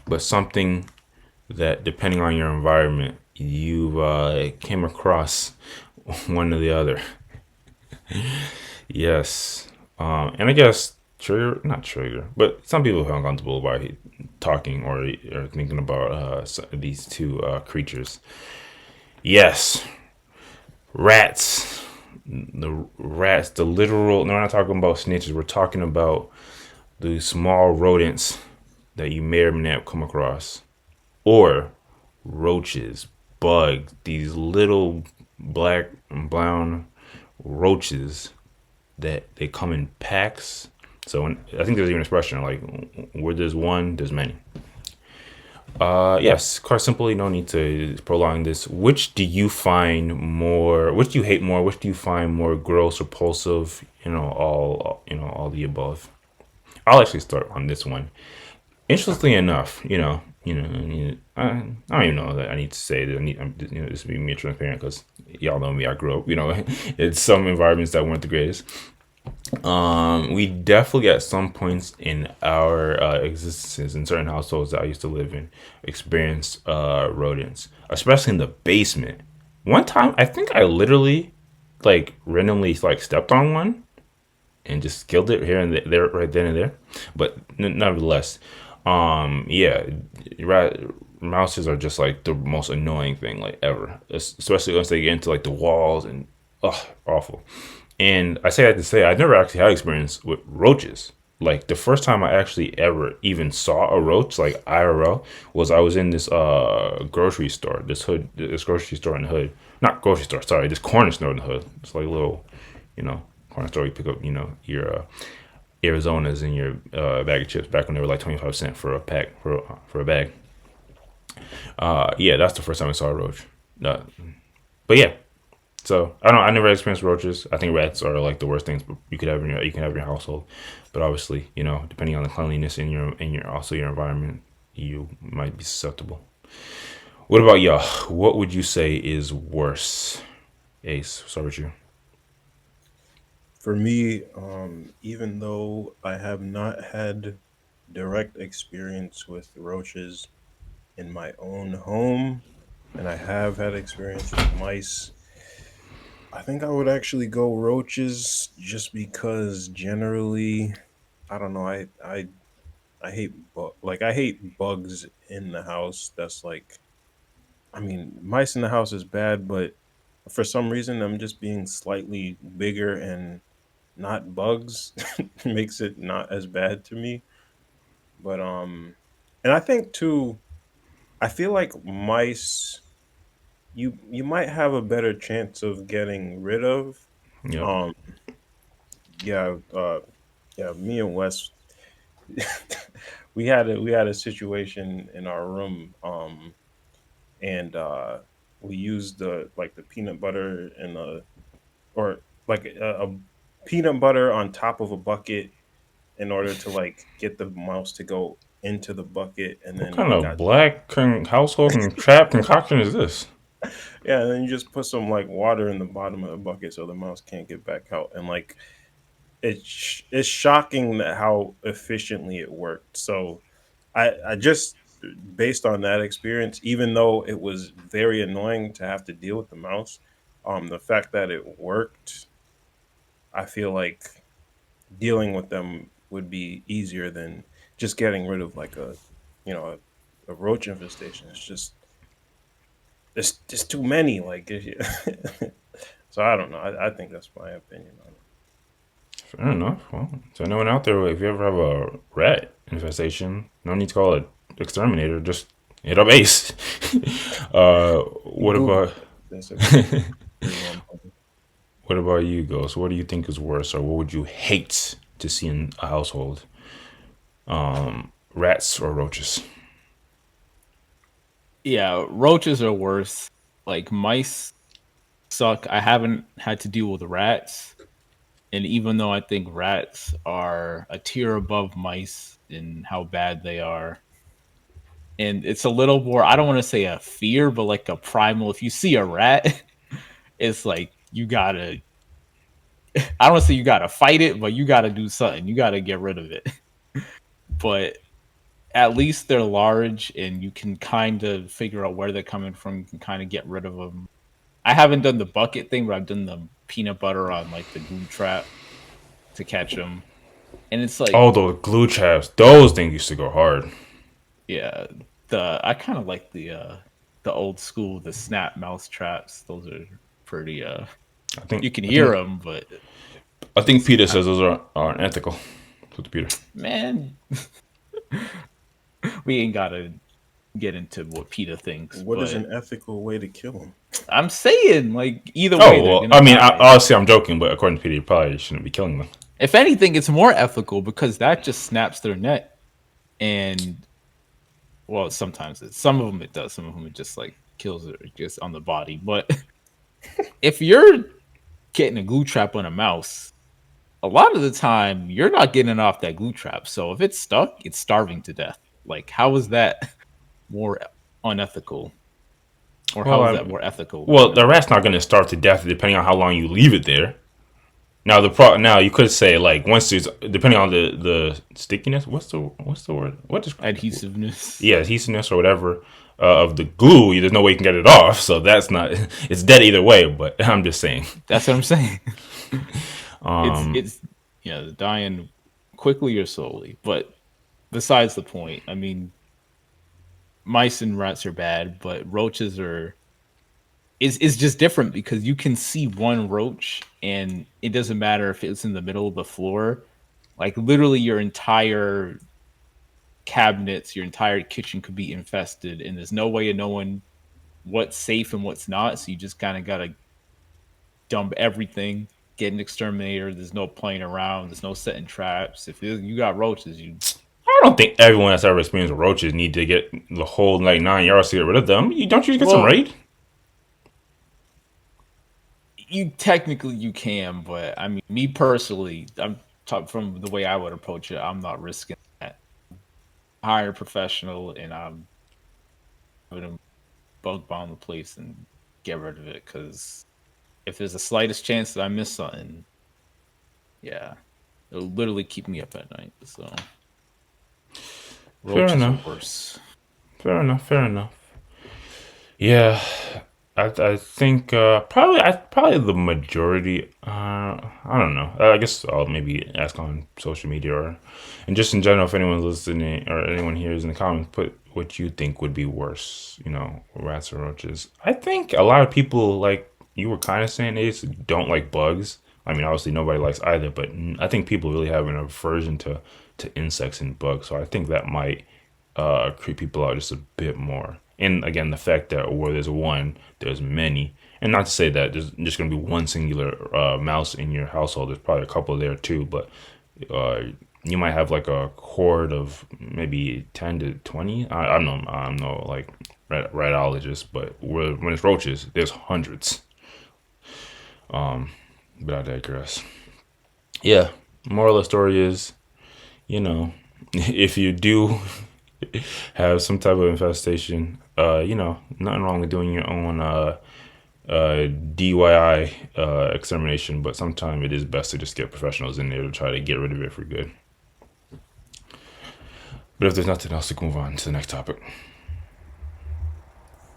but something that, depending on your environment, you came across one or the other. Yes. And I guess trigger, not trigger, but some people feel uncomfortable by talking or thinking about these two creatures. Yes, rats. The rats, the literal. No, we're not talking about snitches. We're talking about the small rodents that you may or may not come across, or roaches, bugs. These little black and brown roaches that they come in packs. So I think there's even an expression like where there's one, there's many. Yes, quite simply, no need to prolong this. Which do you find more? Which do you hate more? Which do you find more gross, repulsive? All the above. I'll actually start on this one. Interestingly enough, I don't even know that I need to say that. This to be me transparent because y'all know me. I grew up, in some environments that weren't the greatest. We definitely at some points in our existences in certain households that I used to live in experienced rodents, especially in the basement. One time, I think I literally like randomly like stepped on one and just killed it here and there, right then and there. But nevertheless, yeah, rat mouses are just like the most annoying thing like ever, especially once they get into like the walls and awful. And I say that to say I never actually had experience with roaches. Like the first time I actually ever even saw a roach, like IRL, was I was in this grocery store, this grocery store in the hood. Not grocery store, sorry, this corner store in the hood. It's like a little, corner store. You pick up, your Arizonas and your bag of chips back when they were like 25 cents for a pack for a bag. Yeah, that's the first time I saw a roach. Uh, but yeah, so I don't. I never experienced roaches. I think rats are like the worst things you can have in your household. But obviously, depending on the cleanliness in your also your environment, you might be susceptible. What about y'all? What would you say is worse? Ace, start with you. For me, even though I have not had direct experience with roaches in my own home, and I have had experience with mice, I think I would actually go roaches just because generally, I don't know, I hate I hate bugs in the house. That's like, I mean, mice in the house is bad, but for some reason I'm just being slightly bigger and not bugs makes it not as bad to me. But and I think too, I feel like mice you might have a better chance of getting rid of. Yep. Um yeah, yeah, me and Wes we had a situation in our room, and we used the peanut butter and or like a peanut butter on top of a bucket in order to like get the mouse to go into the bucket, and What then kind it of got black household and trap concoction is this? yeah, and then you just put some like water in the bottom of the bucket so the mouse can't get back out, and like it's shocking that how efficiently it worked. So I just based on that experience, even though it was very annoying to have to deal with the mouse, the fact that it worked, I feel like dealing with them would be easier than just getting rid of like a roach infestation. It's just it's too many. Like, so I don't know. I think that's my opinion on it. Fair enough. Well, so anyone out there, if you ever have a rat infestation, no need to call it exterminator. Just hit up Ace. What Google about it. That's a free one. what about you, Ghost? What do you think is worse, or what would you hate to see in a household? Rats or roaches? Yeah, roaches are worse. Like mice suck. I haven't had to deal with rats, and even though I think rats are a tier above mice in how bad they are, and it's a little more, I don't want to say a fear, but like a primal. If you see a rat, it's like you gotta, I don't want to say you gotta fight it, but you gotta do something. You gotta get rid of it. But at least they're large and you can kind of figure out where they're coming from. You can kind of get rid of them. I haven't done the bucket thing, but I've done the peanut butter on like the glue trap to catch them. And it's like, Oh, those glue traps, those things used to go hard. yeah, the I kind of like the old school, the snap mouse traps. Those are pretty. I think You can I hear think them, but I think it's Peter kind says those are unethical. With Peter. man, we ain't gotta get into what PETA thinks, What is but an ethical way to kill him? I'm saying like either way Oh they're well, gonna I mean, die. obviously I'm joking, but according to Peter, you probably shouldn't be killing them. If anything, it's more ethical because that just snaps their neck, and well, sometimes some of them it does, some of them it just like kills it just on the body. But if you're getting a glue trap on a mouse, a lot of the time you're not getting off that glue trap. So if it's stuck, it's starving to death. Like, how is that more unethical? Or Well, how is that more ethical than well, the unethical? rat's not going to starve to death depending on how long you leave it there. Now now you could say like once it's depending on the stickiness. What's the word? What describes that? Adhesiveness. Yeah, adhesiveness or whatever of the glue. There's no way you can get it off, so that's not. It's dead either way. But I'm just saying. That's what I'm saying. It's dying quickly or slowly. But besides the point, I mean, mice and rats are bad, but roaches are is just different because you can see one roach and it doesn't matter if it's in the middle of the floor. Like literally your entire cabinets, your entire kitchen could be infested and there's no way of knowing what's safe and what's not. So you just kind of gotta dump everything, get an exterminator. There's no playing around. There's no setting traps. If you got roaches, I don't think everyone that's ever experienced roaches need to get the whole like 9 yards to get rid of them. You don't you just get some well, raid? you technically you can, but I mean, me personally, I'm talking from the way I would approach it. I'm not risking that. Hire a professional, and I'm going to bug bomb the place and get rid of it. Because if there's the slightest chance that I miss something, yeah, it'll literally keep me up at night. So Fair roaches are enough. worse. Fair enough. Fair enough. Yeah, I think probably the majority. I don't know. I guess I'll maybe ask on social media or and just in general if anyone's listening or anyone here is in the comments, put what you think would be worse. You know, rats or roaches. I think a lot of people like you were kind of saying Ace don't like bugs. I mean, obviously nobody likes either, but I think people really have an aversion to insects and bugs. So I think that might creep people out just a bit more. And again, the fact that where there's one, there's many. And not to say that there's just going to be one singular mouse in your household. There's probably a couple there too, but uh, you might have like a horde of maybe 10 to 20. I'm no like ratologist, but when it's roaches, there's hundreds. But I digress. Yeah, moral of the story is, you know, if you do have some type of infestation, nothing wrong with doing your own DIY extermination, but sometimes it is best to just get professionals in there to try to get rid of it for good. But if there's nothing else, we can move on to the next topic.